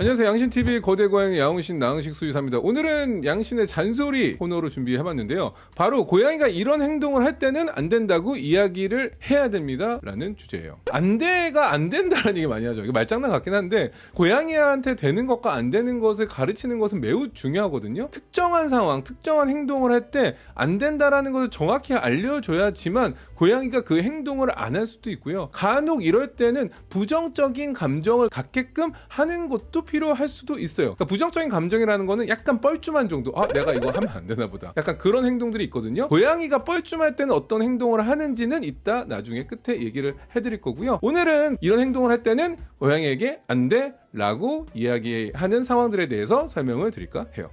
안녕하세요. 양신TV 거대 고양이 야옹신 나흥식 수의사입니다. 오늘은 양신의 잔소리 코너로 준비해봤는데요. 바로 고양이가 이런 행동을 할 때는 안 된다고 이야기를 해야 됩니다 라는 주제예요. 안 돼가 안 된다라는 얘기 많이 하죠. 이게 말장난 같긴 한데 고양이한테 되는 것과 안 되는 것을 가르치는 것은 매우 중요하거든요. 특정한 상황, 특정한 행동을 할 때 안 된다라는 것을 정확히 알려줘야지만 고양이가 그 행동을 안 할 수도 있고요. 간혹 이럴 때는 부정적인 감정을 갖게끔 하는 것도 필요할 수도 있어요. 그러니까 부정적인 감정이라는 거는 약간 뻘쭘한 정도. 내가 이거 하면 안 되나 보다. 약간 그런 행동들이 있거든요. 고양이가 뻘쭘할 때는 어떤 행동을 하는지는 이따 나중에 끝에 얘기를 해드릴 거고요. 오늘은 이런 행동을 할 때는 고양이에게 안 돼 라고 이야기하는 상황들에 대해서 설명을 드릴까 해요.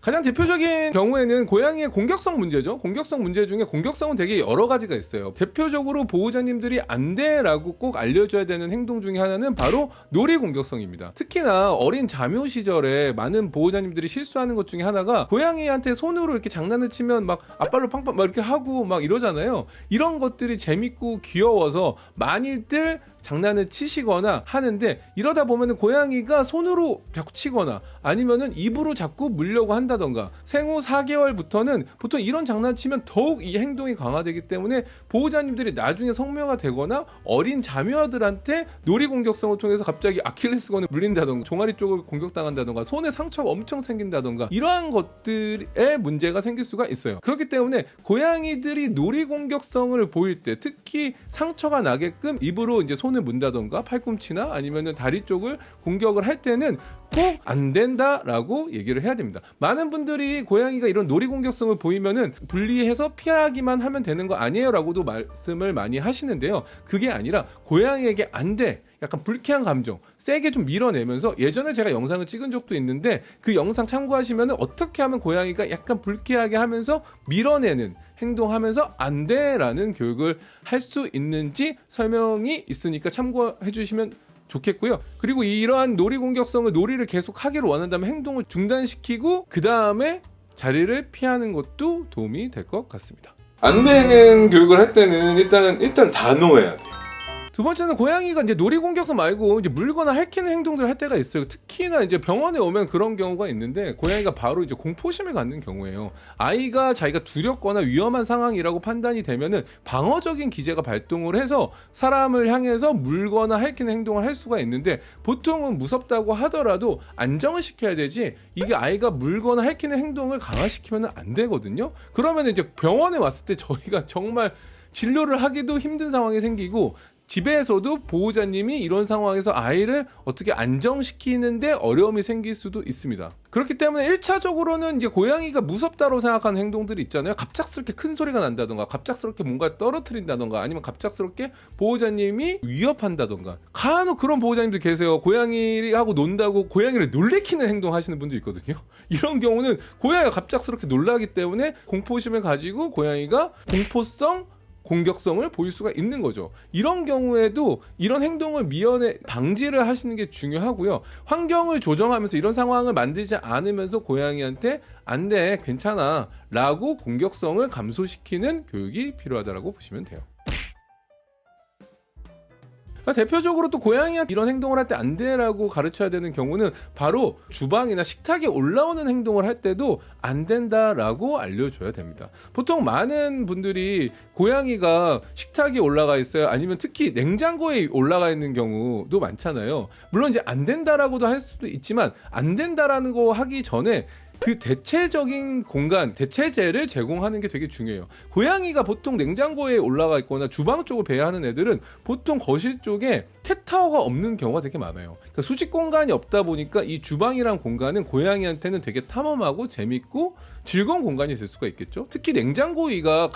가장 대표적인 경우에는 고양이의 공격성 문제죠. 공격성 문제 중에 공격성은 되게 여러 가지가 있어요. 대표적으로 보호자님들이 안 돼라고 꼭 알려줘야 되는 행동 중에 하나는 바로 놀이 공격성입니다. 특히나 어린 자묘 시절에 많은 보호자님들이 실수하는 것 중에 하나가 고양이한테 손으로 이렇게 장난을 치면 막 앞발로 팡팡 막 이렇게 하고 막 이러잖아요. 이런 것들이 재밌고 귀여워서 많이들 장난을 치시거나 하는데, 이러다 보면은 고양이가 손으로 자꾸 치거나 아니면은 입으로 자꾸 물려고 한다던가, 생후 4개월부터는 보통 이런 장난 치면 더욱 이 행동이 강화되기 때문에 보호자님들이 나중에 성묘가 되거나 어린 자녀들한테 놀이 공격성을 통해서 갑자기 아킬레스건을 물린다던가 종아리 쪽을 공격당한다던가 손에 상처가 엄청 생긴다던가 이러한 것들에 문제가 생길 수가 있어요. 그렇기 때문에 고양이들이 놀이 공격성을 보일 때, 특히 상처가 나게끔 입으로 이제 손을 문다던가 팔꿈치나 아니면은 다리 쪽을 공격을 할 때는 꼭 안 된다라고 얘기를 해야 됩니다. 많은 분들이 고양이가 이런 놀이 공격성을 보이면은 분리해서 피하기만 하면 되는 거 아니에요 라고도 말씀을 많이 하시는데요. 그게 아니라 고양이에게 안 돼, 약간 불쾌한 감정 세게 좀 밀어내면서, 예전에 제가 영상을 찍은 적도 있는데 그 영상 참고하시면 어떻게 하면 고양이가 약간 불쾌하게 하면서 밀어내는 행동하면서 안 돼라는 교육을 할 수 있는지 설명이 있으니까 참고해 주시면 좋겠고요. 그리고 이러한 놀이 공격성을 놀이를 계속 하기를 원한다면 행동을 중단시키고 그 다음에 자리를 피하는 것도 도움이 될 것 같습니다. 안 되는 교육을 할 때는 일단 단호해야 돼요. 두 번째는 고양이가 이제 놀이 공격성 말고 이제 물거나 핥히는 행동들을 할 때가 있어요. 특히나 이제 병원에 오면 그런 경우가 있는데, 고양이가 바로 이제 공포심을 갖는 경우예요. 아이가 자기가 두렵거나 위험한 상황이라고 판단이 되면은 방어적인 기제가 발동을 해서 사람을 향해서 물거나 핥히는 행동을 할 수가 있는데, 보통은 무섭다고 하더라도 안정을 시켜야 되지, 이게 아이가 물거나 핥히는 행동을 강화시키면 안 되거든요. 그러면 이제 병원에 왔을 때 저희가 정말 진료를 하기도 힘든 상황이 생기고, 집에서도 보호자님이 이런 상황에서 아이를 어떻게 안정시키는데 어려움이 생길 수도 있습니다. 그렇기 때문에 1차적으로는 이제 고양이가 무섭다고 생각하는 행동들이 있잖아요. 갑작스럽게 큰 소리가 난다던가, 갑작스럽게 뭔가 떨어뜨린다던가, 아니면 갑작스럽게 보호자님이 위협한다던가. 간혹 그런 보호자님들 계세요. 고양이하고 논다고 고양이를 놀래키는 행동 하시는 분도 있거든요. 이런 경우는 고양이가 갑작스럽게 놀라기 때문에 공포심을 가지고 고양이가 공포성 공격성을 보일 수가 있는 거죠. 이런 경우에도 이런 행동을 미연에 방지를 하시는 게 중요하고요. 환경을 조정하면서 이런 상황을 만들지 않으면서 고양이한테 안 돼, 괜찮아 라고 공격성을 감소시키는 교육이 필요하다고 보시면 돼요. 대표적으로 또 고양이한테 이런 행동을 할 때 안 돼라고 가르쳐야 되는 경우는 바로 주방이나 식탁에 올라오는 행동을 할 때도 안 된다라고 알려줘야 됩니다. 보통 많은 분들이 고양이가 식탁에 올라가 있어요, 아니면 특히 냉장고에 올라가 있는 경우도 많잖아요. 물론 이제 안 된다라고도 할 수도 있지만, 안 된다라는 거 하기 전에 그 대체적인 공간, 대체재를 제공하는 게 되게 중요해요. 고양이가 보통 냉장고에 올라가 있거나 주방 쪽을 배회하는 애들은 보통 거실 쪽에 캣타워가 없는 경우가 되게 많아요. 그러니까 수직 공간이 없다 보니까 이 주방이란 공간은 고양이한테는 되게 탐험하고 재밌고 즐거운 공간이 될 수가 있겠죠. 특히 냉장고 위가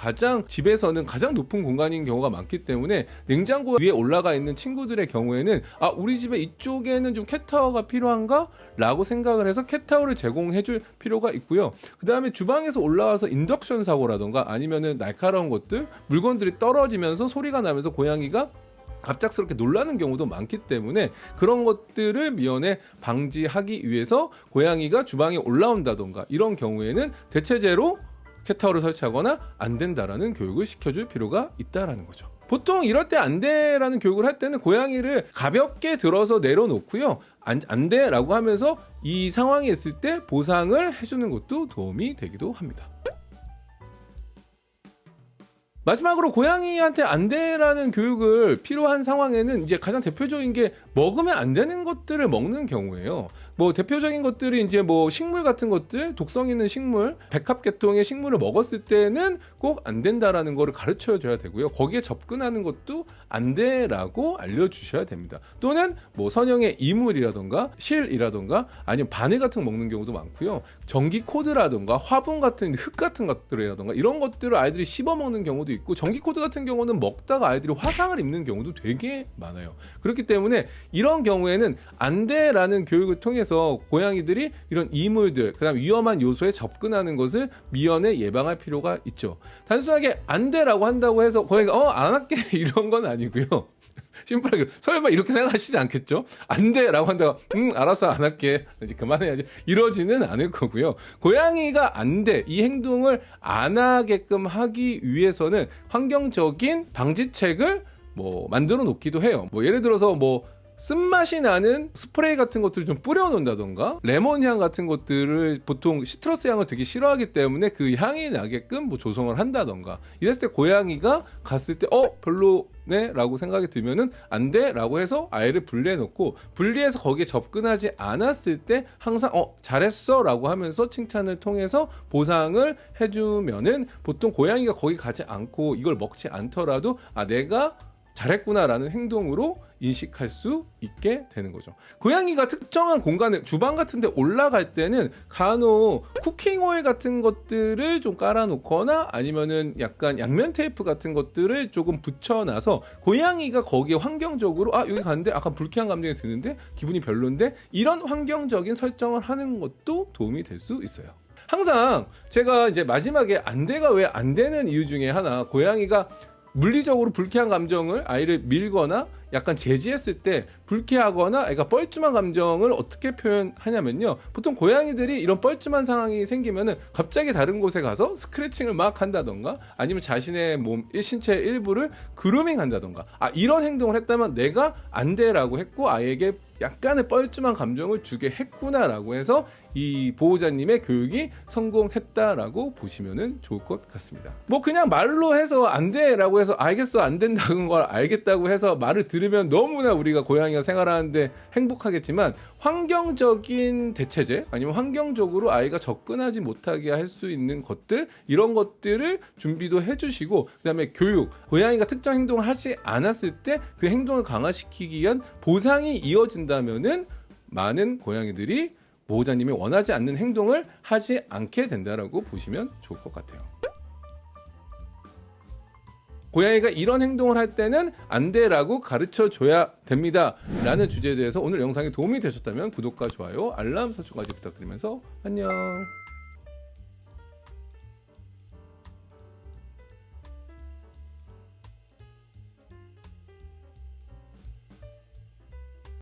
집에서는 가장 높은 공간인 경우가 많기 때문에 냉장고 위에 올라가 있는 친구들의 경우에는 우리 집에 이쪽에는 좀 캣타워가 필요한가? 라고 생각을 해서 캣타워를 제공해줄 필요가 있고요. 그 다음에 주방에서 올라와서 인덕션 사고라던가 아니면은 날카로운 것들, 물건들이 떨어지면서 소리가 나면서 고양이가 갑작스럽게 놀라는 경우도 많기 때문에 그런 것들을 미연에 방지하기 위해서 고양이가 주방에 올라온다던가 이런 경우에는 대체제로 캣타워를 설치하거나 안 된다라는 교육을 시켜줄 필요가 있다라는 거죠. 보통 이럴 때 안 돼라는 교육을 할 때는 고양이를 가볍게 들어서 내려놓고요. 안 돼라고 하면서 이 상황이 있을 때 보상을 해주는 것도 도움이 되기도 합니다. 마지막으로 고양이한테 안 돼라는 교육을 필요한 상황에는 이제 가장 대표적인 게 먹으면 안 되는 것들을 먹는 경우예요. 뭐 대표적인 것들이 이제 뭐 식물 같은 것들, 독성 있는 식물, 백합계통의 식물을 먹었을 때는 꼭 안 된다라는 거를 가르쳐 줘야 되고요. 거기에 접근하는 것도 안 돼라고 알려주셔야 됩니다. 또는 뭐 선형의 이물이라던가 실이라던가 아니면 바늘 같은 거 먹는 경우도 많고요. 전기 코드라던가 화분 같은 흙 같은 것들이라던가 이런 것들을 아이들이 씹어 먹는 경우도 있고, 전기 코드 같은 경우는 먹다가 아이들이 화상을 입는 경우도 되게 많아요. 그렇기 때문에 이런 경우에는 안 돼라는 교육을 통해서 고양이들이 이런 이물들, 그다음 위험한 요소에 접근하는 것을 미연에 예방할 필요가 있죠. 단순하게 안 돼라고 한다고 해서 고양이가 안 할게 이런 건 아니고요. 심플하게 설마 이렇게 생각하시지 않겠죠? 안 돼라고 한다고 알았어 안 할게 이제 그만해야지 이러지는 않을 거고요. 고양이가 안 돼 이 행동을 안 하게끔 하기 위해서는 환경적인 방지책을 뭐 만들어 놓기도 해요. 뭐 예를 들어서 뭐 쓴맛이 나는 스프레이 같은 것들을 좀 뿌려 놓는다던가, 레몬향 같은 것들을 보통 시트러스 향을 되게 싫어하기 때문에 그 향이 나게끔 뭐 조성을 한다던가, 이랬을 때 고양이가 갔을 때 별로네 라고 생각이 들면은 안 돼 라고 해서 아이를 분리해 놓고, 분리해서 거기에 접근하지 않았을 때 항상 잘했어 라고 하면서 칭찬을 통해서 보상을 해주면은 보통 고양이가 거기 가지 않고 이걸 먹지 않더라도 내가 잘했구나라는 행동으로 인식할 수 있게 되는 거죠. 고양이가 특정한 공간에, 주방 같은 데 올라갈 때는 간혹 쿠킹 오일 같은 것들을 좀 깔아놓거나 아니면은 약간 양면 테이프 같은 것들을 조금 붙여놔서 고양이가 거기에 환경적으로 여기 갔는데 약간 불쾌한 감정이 드는데 기분이 별론데, 이런 환경적인 설정을 하는 것도 도움이 될 수 있어요. 항상 제가 이제 마지막에 안 돼가 왜 안 되는 이유 중에 하나, 고양이가 물리적으로 불쾌한 감정을 아이를 밀거나 약간 제지했을 때 불쾌하거나 애가 뻘쭘한 감정을 어떻게 표현하냐면요, 보통 고양이들이 이런 뻘쭘한 상황이 생기면은 갑자기 다른 곳에 가서 스크래칭을 막 한다던가 아니면 자신의 몸 신체 일부를 그루밍 한다던가, 이런 행동을 했다면 내가 안 돼라고 했고 아이에게 약간의 뻘쭘한 감정을 주게 했구나라고 해서 이 보호자님의 교육이 성공했다라고 보시면 좋을 것 같습니다. 뭐 그냥 말로 해서 안 돼라고 해서 알겠어 안 된다는 걸 알겠다고 해서 말을 들으면 너무나 우리가 고양이가 생활하는데 행복하겠지만, 환경적인 대체제 아니면 환경적으로 아이가 접근하지 못하게 할 수 있는 것들, 이런 것들을 준비도 해주시고, 그 다음에 교육, 고양이가 특정 행동을 하지 않았을 때 그 행동을 강화시키기 위한 보상이 이어진다면은 많은 고양이들이 보호자님이 원하지 않는 행동을 하지 않게 된다라고 보시면 좋을 것 같아요. 고양이가 이런 행동을 할 때는 안 돼라고 가르쳐 줘야 됩니다 라는 주제에 대해서 오늘 영상이 도움이 되셨다면 구독과 좋아요, 알람 설정까지 부탁드리면서 안녕.